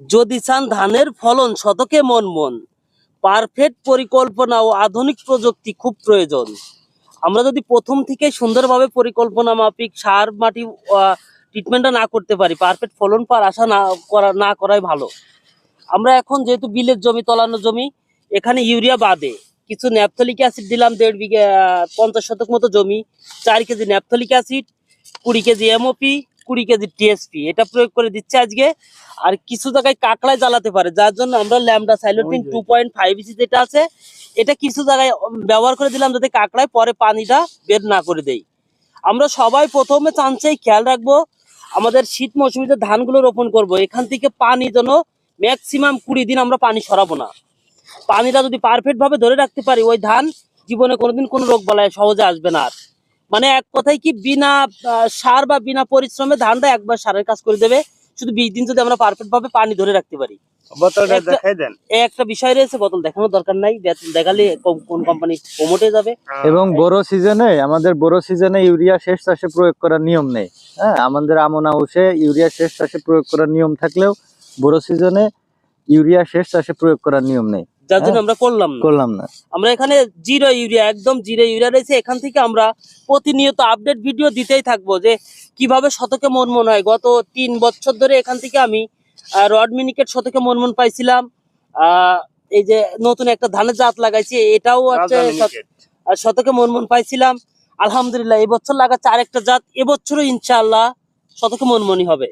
যদি চান ধানের ফলন শতকে মন মন, পারফেক্ট পরিকল্পনা ও আধুনিক প্রযুক্তি খুব প্রয়োজন। আমরা যদি প্রথম থেকে সুন্দরভাবে পরিকল্পনা মাফিক সার মাটি ট্রিটমেন্টটা না করতে পারি, পারফেক্ট ফলন পাওয়ার আশা না করাই ভালো। আমরা এখন যেহেতু বিলের জমি, তলানো জমি, এখানে ইউরিয়া বাদে কিছু ন্যাপথলিক অ্যাসিড দিলাম 1.5 বিঘা 50 শতক মতো জমি, 4 KG naphthalic acid, 20 KG MOP, 20 KG TSP এটা প্রয়োগ করে দিচ্ছে আজকে। আর কিছু জায়গায় কাকড়ায় জ্বালাতে পারে, যার জন্য আমরা ল্যামডা সাইলোটিন 2.5 ইসি যেটা আছে এটা কিছু জায়গায় ব্যবহার করে দিলাম, যাতে কাকড়ায় পরে পানিটা বের না করে দেয়। আমরা সবাই প্রথমে চান্সেই খেয়াল রাখবো, আমাদের শীত মৌসুমে যে ধানগুলো রোপণ করব এখান থেকে পানি যেন ম্যাক্সিমাম 20 দিন আমরা পানি সরাবো না। পানিটা যদি পারফেক্ট ভাবে ধরে রাখতে পারি, ওই ধান জীবনে কোনোদিন কোনো রোগ বালায় সহজে আসবে না। আর মানে এক কথায় কি, বিনা সার বা বিনা পরিশ্রমে ধানটা একবার সারের কাজ করে দেবে, শুধু 20 দিন যদি আমরা পারফেক্ট ভাবে পানি ধরে রাখতে পারি। একটা বিষয় রয়েছে, বোতল দেখানোর দরকার নাই, দেখালে কোন কোম্পানি প্রমোটে যাবে। এবং বড় সিজনে, আমাদের বড় সিজনে ইউরিয়া শেষ চাষে প্রয়োগ করার নিয়ম নেই। হ্যাঁ, আমাদের আমন আউশে ইউরিয়া শেষ চাষে প্রয়োগ করার নিয়ম থাকলেও বড় সিজনে ইউরিয়া শেষ চাষে প্রয়োগ করার নিয়ম নেই, যার জন্য আমরা করলাম না। আমরা এখানে জিরো ইউরিয়া, একদম জিরো ইউরিয়া রয়েছে। এখান থেকে আমরা প্রতিনিয়ত আপডেট ভিডিও দিতেই থাকবো যে কিভাবে শতকে মন মন হয়। গত 3 বছর ধরে এখান থেকে আমি রড মিনিকেট শতকে মন মন পাইছিলাম। এই যে নতুন একটা ধানের জাত লাগাইছি, এটাও হচ্ছে শতকে মন মন পাইছিলাম। আলহামদুলিল্লাহ এবছর লাগাচ্ছে আরেকটা জাত, এবছরও ইনশাআল্লাহ শতকে মন মনই হবে।